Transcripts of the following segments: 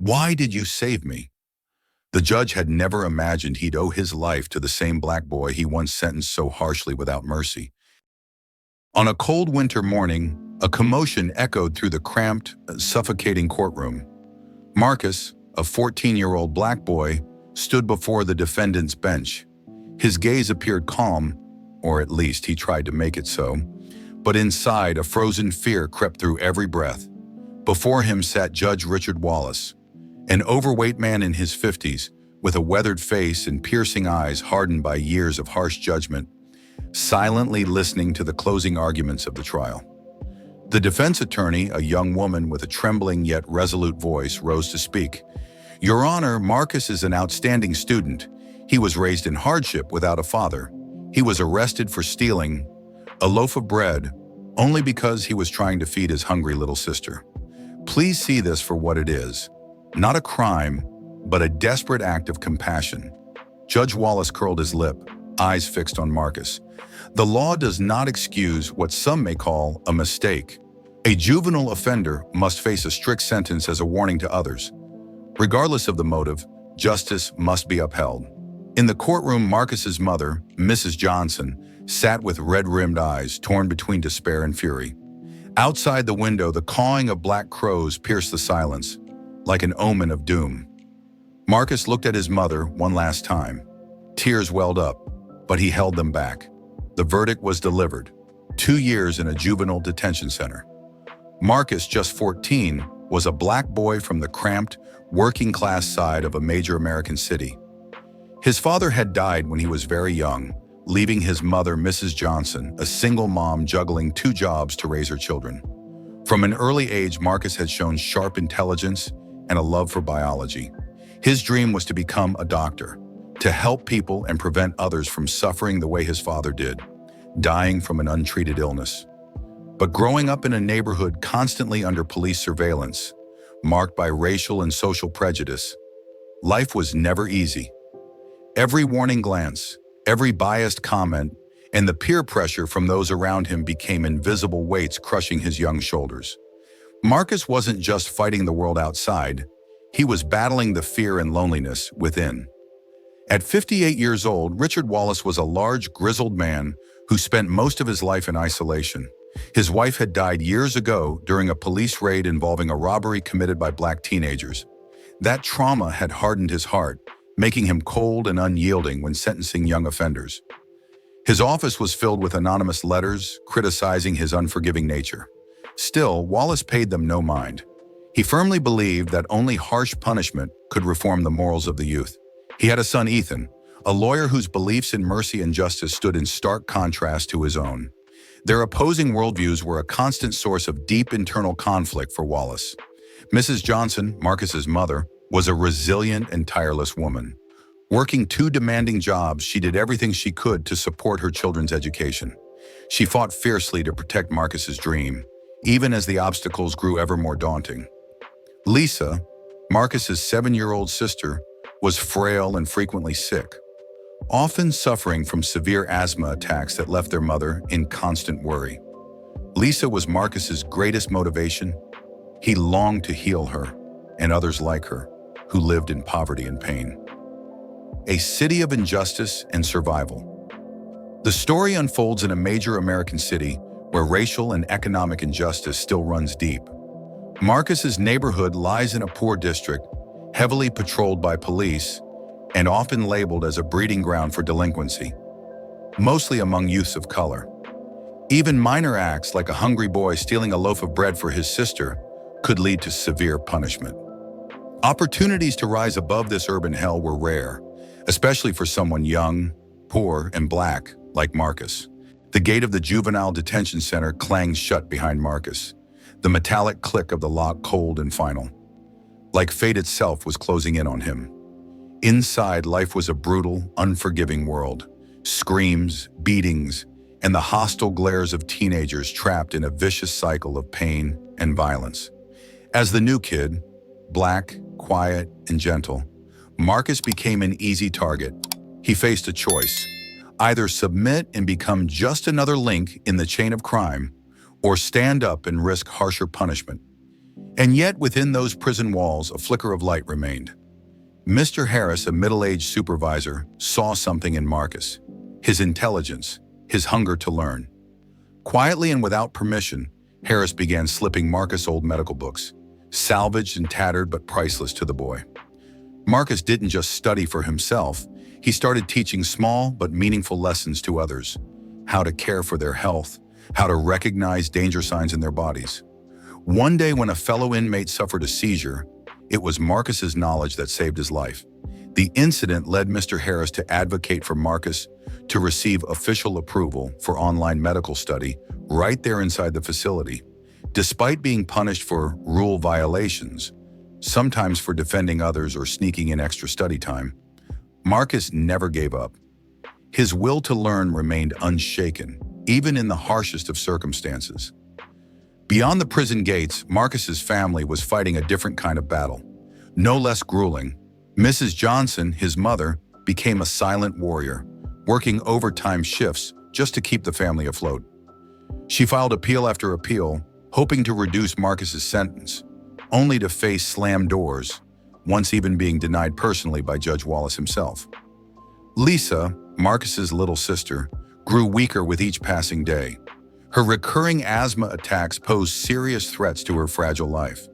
Why did you save me?" The judge had never imagined he'd owe his life to the same black boy he once sentenced so harshly without mercy. On a cold winter morning, a commotion echoed through the cramped, suffocating courtroom. Marcus, a 14-year-old black boy, stood before the defendant's bench. His gaze appeared calm, or at least he tried to make it so, but inside a frozen fear crept through every breath. Before him sat Judge Richard Wallace, an overweight man in his 50s, with a weathered face and piercing eyes hardened by years of harsh judgment, silently listening to the closing arguments of the trial. The defense attorney, a young woman with a trembling yet resolute voice, rose to speak. "Your Honor, Marcus is an outstanding student. He was raised in hardship without a father. He was arrested for stealing a loaf of bread only because he was trying to feed his hungry little sister. Please see this for what it is. Not a crime, but a desperate act of compassion." Judge Wallace curled his lip, eyes fixed on Marcus. "The law does not excuse what some may call a mistake. A juvenile offender must face a strict sentence as a warning to others. Regardless of the motive, justice must be upheld." In the courtroom, Marcus's mother, Mrs. Johnson, sat with red-rimmed eyes, torn between despair and fury. Outside the window, the cawing of black crows pierced the silence, like an omen of doom. Marcus looked at his mother one last time. Tears welled up, but he held them back. The verdict was delivered: 2 years in a juvenile detention center. Marcus, just 14, was a black boy from the cramped, working-class side of a major American city. His father had died when he was very young, leaving his mother, Mrs. Johnson, a single mom juggling 2 jobs to raise her children. From an early age, Marcus had shown sharp intelligence and a love for biology. His dream was to become a doctor, to help people and prevent others from suffering the way his father did, dying from an untreated illness. But growing up in a neighborhood constantly under police surveillance, marked by racial and social prejudice, life was never easy. Every warning glance, every biased comment, and the peer pressure from those around him became invisible weights crushing his young shoulders. Marcus wasn't just fighting the world outside, he was battling the fear and loneliness within. At 58 years old, Richard Wallace was a large, grizzled man who spent most of his life in isolation. His wife had died years ago during a police raid involving a robbery committed by black teenagers. That trauma had hardened his heart, making him cold and unyielding when sentencing young offenders. His office was filled with anonymous letters criticizing his unforgiving nature. Still, Wallace paid them no mind. He firmly believed that only harsh punishment could reform the morals of the youth. He had a son, Ethan, a lawyer whose beliefs in mercy and justice stood in stark contrast to his own. Their opposing worldviews were a constant source of deep internal conflict for Wallace. Mrs. Johnson, Marcus's mother, was a resilient and tireless woman. Working 2 demanding jobs, she did everything she could to support her children's education. She fought fiercely to protect Marcus's dream, even as the obstacles grew ever more daunting. Lisa, Marcus's 7-year-old sister, was frail and frequently sick, often suffering from severe asthma attacks that left their mother in constant worry. Lisa was Marcus's greatest motivation. He longed to heal her and others like her who lived in poverty and pain. A city of injustice and survival. The story unfolds in a major American city where racial and economic injustice still runs deep. Marcus's neighborhood lies in a poor district, heavily patrolled by police and often labeled as a breeding ground for delinquency, mostly among youths of color. Even minor acts like a hungry boy stealing a loaf of bread for his sister could lead to severe punishment. Opportunities to rise above this urban hell were rare, especially for someone young, poor, and black like Marcus. The gate of the juvenile detention center clanged shut behind Marcus, the metallic click of the lock cold and final. Like fate itself was closing in on him. Inside, life was a brutal, unforgiving world. Screams, beatings, and the hostile glares of teenagers trapped in a vicious cycle of pain and violence. As the new kid, black, quiet, and gentle, Marcus became an easy target. He faced a choice: either submit and become just another link in the chain of crime, or stand up and risk harsher punishment. And yet, within those prison walls, a flicker of light remained. Mr. Harris, a middle-aged supervisor, saw something in Marcus. His intelligence, his hunger to learn. Quietly and without permission, Harris began slipping Marcus old medical books, salvaged and tattered but priceless to the boy. Marcus didn't just study for himself, he started teaching small but meaningful lessons to others. How to care for their health, how to recognize danger signs in their bodies. One day when a fellow inmate suffered a seizure, it was Marcus's knowledge that saved his life. The incident led Mr. Harris to advocate for Marcus to receive official approval for online medical study right there inside the facility. Despite being punished for rule violations, sometimes for defending others or sneaking in extra study time, Marcus never gave up. His will to learn remained unshaken, even in the harshest of circumstances. Beyond the prison gates, Marcus's family was fighting a different kind of battle. No less grueling, Mrs. Johnson, his mother, became a silent warrior, working overtime shifts just to keep the family afloat. She filed appeal after appeal, hoping to reduce Marcus's sentence, only to face slammed doors, once even being denied personally by Judge Wallace himself. Lisa, Marcus's little sister, grew weaker with each passing day. Her recurring asthma attacks posed serious threats to her fragile life.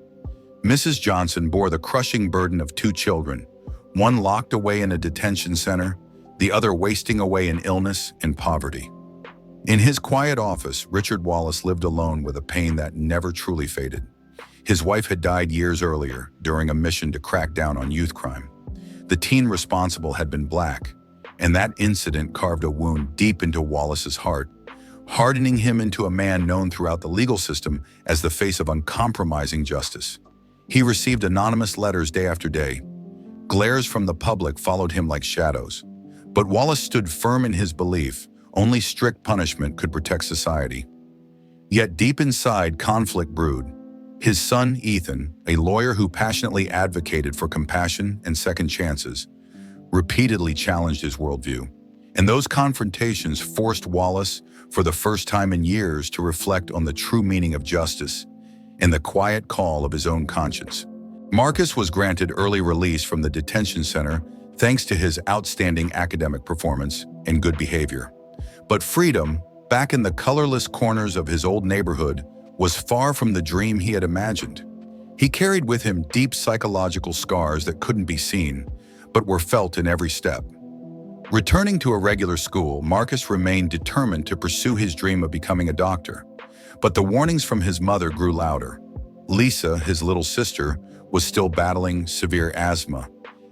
Mrs. Johnson bore the crushing burden of two children, one locked away in a detention center, the other wasting away in illness and poverty. In his quiet office, Richard Wallace lived alone with a pain that never truly faded. His wife had died years earlier during a mission to crack down on youth crime. The teen responsible had been Black, and that incident carved a wound deep into Wallace's heart, hardening him into a man known throughout the legal system as the face of uncompromising justice. He received anonymous letters day after day. Glares from the public followed him like shadows. But Wallace stood firm in his belief only strict punishment could protect society. Yet deep inside, conflict brewed. His son, Ethan, a lawyer who passionately advocated for compassion and second chances, repeatedly challenged his worldview. And those confrontations forced Wallace, for the first time in years, to reflect on the true meaning of justice and the quiet call of his own conscience. Marcus was granted early release from the detention center thanks to his outstanding academic performance and good behavior. But freedom, back in the colorless corners of his old neighborhood, was far from the dream he had imagined. He carried with him deep psychological scars that couldn't be seen, but were felt in every step. Returning to a regular school, Marcus remained determined to pursue his dream of becoming a doctor. But the warnings from his mother grew louder. Lisa, his little sister, was still battling severe asthma,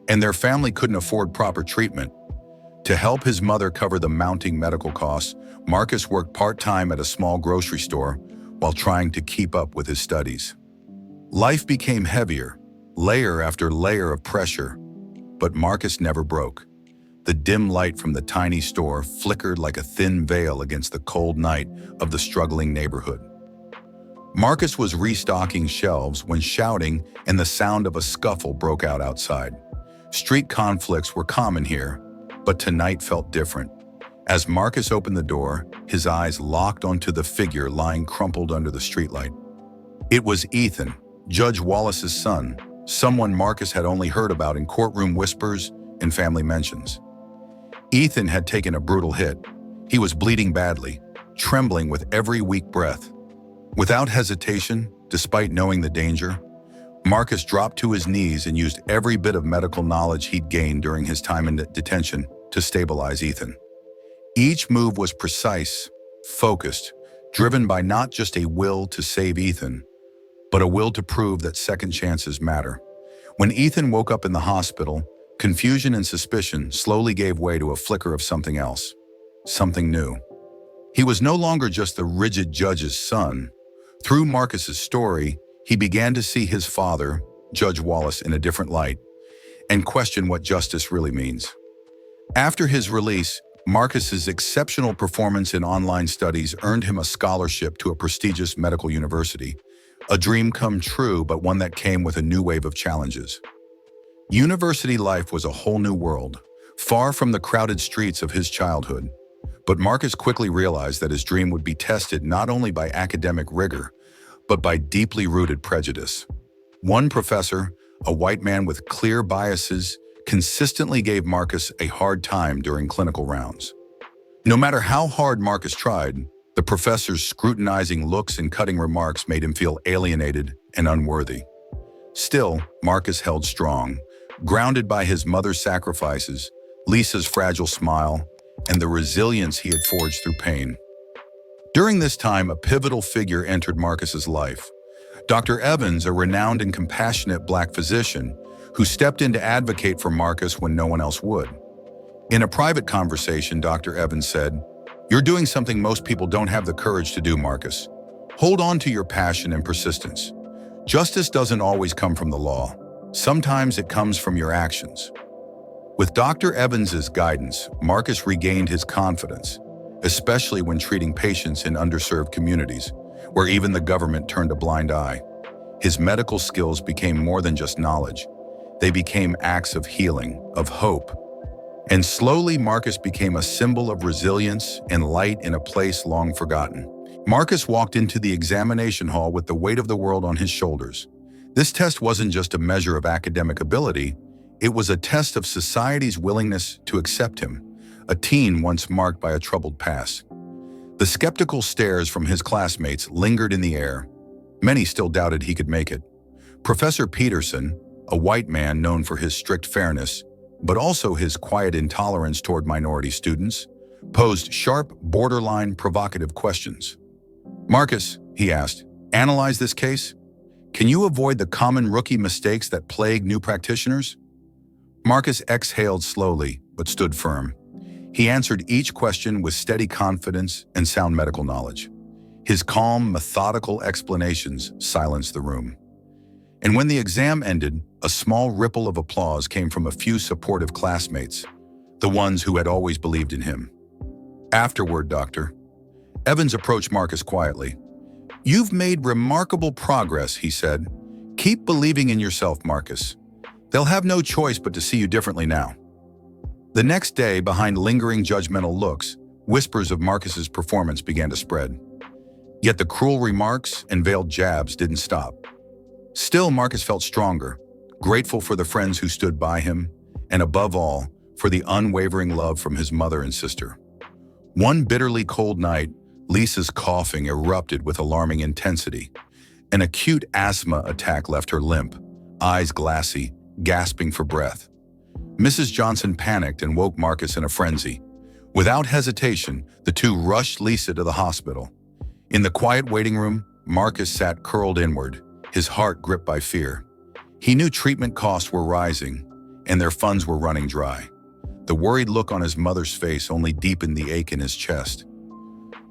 and their family couldn't afford proper treatment. To help his mother cover the mounting medical costs, Marcus worked part-time at a small grocery store while trying to keep up with his studies. Life became heavier, layer after layer of pressure, but Marcus never broke. The dim light from the tiny store flickered like a thin veil against the cold night of the struggling neighborhood. Marcus was restocking shelves when shouting and the sound of a scuffle broke out outside. Street conflicts were common here, but tonight felt different. As Marcus opened the door, his eyes locked onto the figure lying crumpled under the streetlight. It was Ethan, Judge Wallace's son, someone Marcus had only heard about in courtroom whispers and family mentions. Ethan had taken a brutal hit. He was bleeding badly, trembling with every weak breath. Without hesitation, despite knowing the danger, Marcus dropped to his knees and used every bit of medical knowledge he'd gained during his time in detention to stabilize Ethan. Each move was precise, focused, driven by not just a will to save Ethan, but a will to prove that second chances matter. When Ethan woke up in the hospital, confusion and suspicion slowly gave way to a flicker of something else, something new. He was no longer just the rigid judge's son. Through Marcus's story, he began to see his father, Judge Wallace, in a different light and question what justice really means. After his release, Marcus's exceptional performance in online studies earned him a scholarship to a prestigious medical university, a dream come true, but one that came with a new wave of challenges. University life was a whole new world, far from the crowded streets of his childhood. But Marcus quickly realized that his dream would be tested not only by academic rigor, but by deeply rooted prejudice. One professor, a white man with clear biases, consistently gave Marcus a hard time during clinical rounds. No matter how hard Marcus tried, the professor's scrutinizing looks and cutting remarks made him feel alienated and unworthy. Still, Marcus held strong, grounded by his mother's sacrifices, Lisa's fragile smile, and the resilience he had forged through pain. During this time, a pivotal figure entered Marcus's life. Dr. Evans, a renowned and compassionate Black physician, who stepped in to advocate for Marcus when no one else would. In a private conversation, Dr. Evans said, "You're doing something most people don't have the courage to do, Marcus. Hold on to your passion and persistence. Justice doesn't always come from the law. Sometimes it comes from your actions." With Dr. Evans's guidance, Marcus regained his confidence, especially when treating patients in underserved communities, where even the government turned a blind eye. His medical skills became more than just knowledge. They became acts of healing, of hope. And slowly, Marcus became a symbol of resilience and light in a place long forgotten. Marcus walked into the examination hall with the weight of the world on his shoulders. This test wasn't just a measure of academic ability, it was a test of society's willingness to accept him, a teen once marked by a troubled past. The skeptical stares from his classmates lingered in the air. Many still doubted he could make it. Professor Peterson, a white man known for his strict fairness, but also his quiet intolerance toward minority students, posed sharp, borderline provocative questions. "Marcus," he asked, "analyze this case. Can you avoid the common rookie mistakes that plague new practitioners?" Marcus exhaled slowly, but stood firm. He answered each question with steady confidence and sound medical knowledge. His calm, methodical explanations silenced the room. And when the exam ended, a small ripple of applause came from a few supportive classmates, the ones who had always believed in him. Afterward, Dr. Evans approached Marcus quietly. "You've made remarkable progress," he said. "Keep believing in yourself, Marcus. They'll have no choice but to see you differently now." The next day, behind lingering judgmental looks, whispers of Marcus's performance began to spread. Yet the cruel remarks and veiled jabs didn't stop. Still, Marcus felt stronger, grateful for the friends who stood by him, and above all, for the unwavering love from his mother and sister. One bitterly cold night, Lisa's coughing erupted with alarming intensity. An acute asthma attack left her limp, eyes glassy, gasping for breath. Mrs. Johnson panicked and woke Marcus in a frenzy. Without hesitation, the two rushed Lisa to the hospital. In the quiet waiting room, Marcus sat curled inward, his heart gripped by fear. He knew treatment costs were rising, and their funds were running dry. The worried look on his mother's face only deepened the ache in his chest.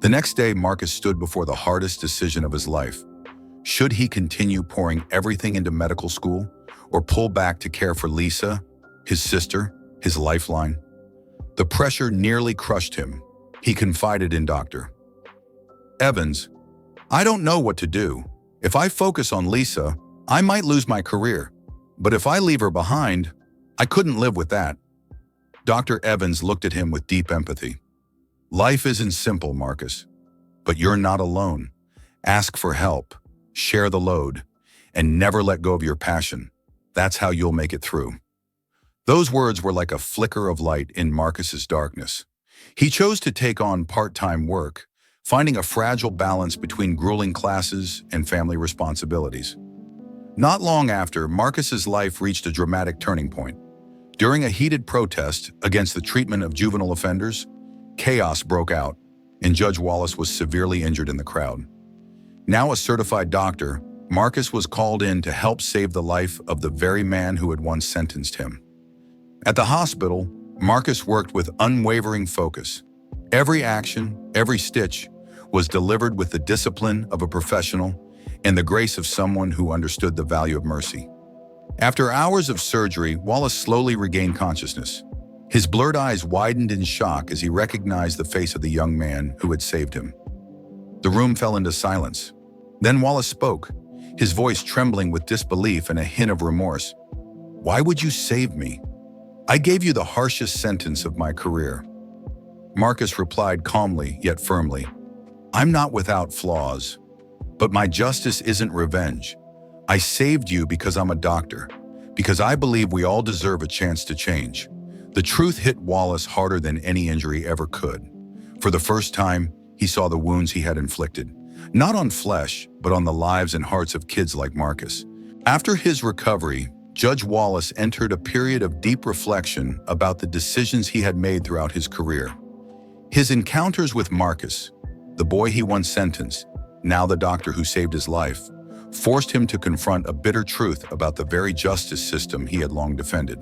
The next day, Marcus stood before the hardest decision of his life. Should he continue pouring everything into medical school, or pull back to care for Lisa, his sister, his lifeline? The pressure nearly crushed him. He confided in Dr. Evans, "I don't know what to do. If I focus on Lisa, I might lose my career. But if I leave her behind, I couldn't live with that." Dr. Evans looked at him with deep empathy. "Life isn't simple, Marcus, but you're not alone. Ask for help, share the load, and never let go of your passion. That's how you'll make it through." Those words were like a flicker of light in Marcus's darkness. He chose to take on part-time work, finding a fragile balance between grueling classes and family responsibilities. Not long after, Marcus's life reached a dramatic turning point. During a heated protest against the treatment of juvenile offenders, chaos broke out, and Judge Wallace was severely injured in the crowd. Now a certified doctor, Marcus was called in to help save the life of the very man who had once sentenced him. At the hospital, Marcus worked with unwavering focus. Every action, every stitch, was delivered with the discipline of a professional and the grace of someone who understood the value of mercy. After hours of surgery, Wallace slowly regained consciousness. His blurred eyes widened in shock as he recognized the face of the young man who had saved him. The room fell into silence. Then Wallace spoke, his voice trembling with disbelief and a hint of remorse. "Why would you save me? I gave you the harshest sentence of my career." Marcus replied calmly yet firmly, "I'm not without flaws. But my justice isn't revenge. I saved you because I'm a doctor, because I believe we all deserve a chance to change. The truth hit Wallace harder than any injury ever could. For the first time, he saw the wounds he had inflicted, not on flesh, but on the lives and hearts of kids like Marcus. After his recovery, Judge Wallace entered a period of deep reflection about the decisions he had made throughout his career. His encounters with Marcus, the boy he once sentenced, now the doctor who saved his life, forced him to confront a bitter truth about the very justice system he had long defended.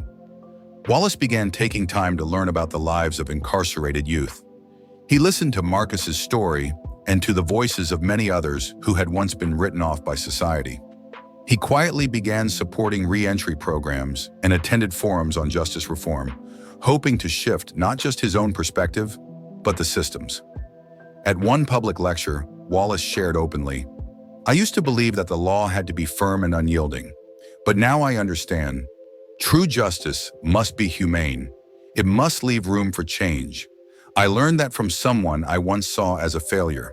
Wallace began taking time to learn about the lives of incarcerated youth. He listened to Marcus's story and to the voices of many others who had once been written off by society. He quietly began supporting re-entry programs and attended forums on justice reform, hoping to shift not just his own perspective, but the system's. At one public lecture, Wallace shared openly, "I used to believe that the law had to be firm and unyielding, but now I understand. True justice must be humane. It must leave room for change. I learned that from someone I once saw as a failure."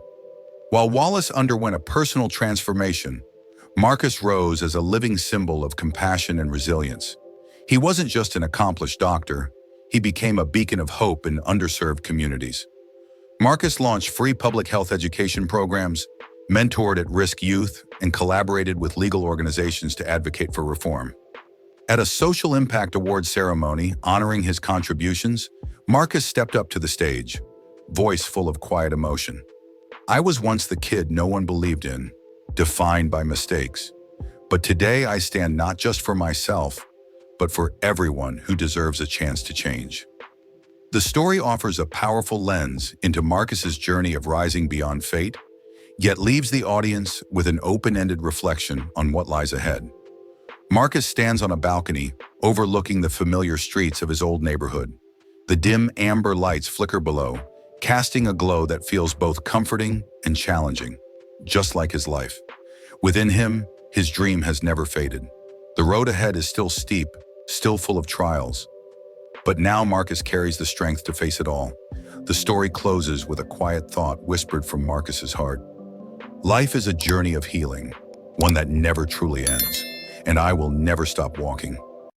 While Wallace underwent a personal transformation, Marcus rose as a living symbol of compassion and resilience. He wasn't just an accomplished doctor, he became a beacon of hope in underserved communities. Marcus launched free public health education programs, mentored at-risk youth, and collaborated with legal organizations to advocate for reform. At a Social Impact Awards ceremony honoring his contributions, Marcus stepped up to the stage, voice full of quiet emotion. "I was once the kid no one believed in, defined by mistakes. But today I stand not just for myself, but for everyone who deserves a chance to change." The story offers a powerful lens into Marcus's journey of rising beyond fate, yet leaves the audience with an open-ended reflection on what lies ahead. Marcus stands on a balcony, overlooking the familiar streets of his old neighborhood. The dim amber lights flicker below, casting a glow that feels both comforting and challenging, just like his life. Within him, his dream has never faded. The road ahead is still steep, still full of trials. But now Marcus carries the strength to face it all. The story closes with a quiet thought whispered from Marcus's heart. "Life is a journey of healing, one that never truly ends, and I will never stop walking."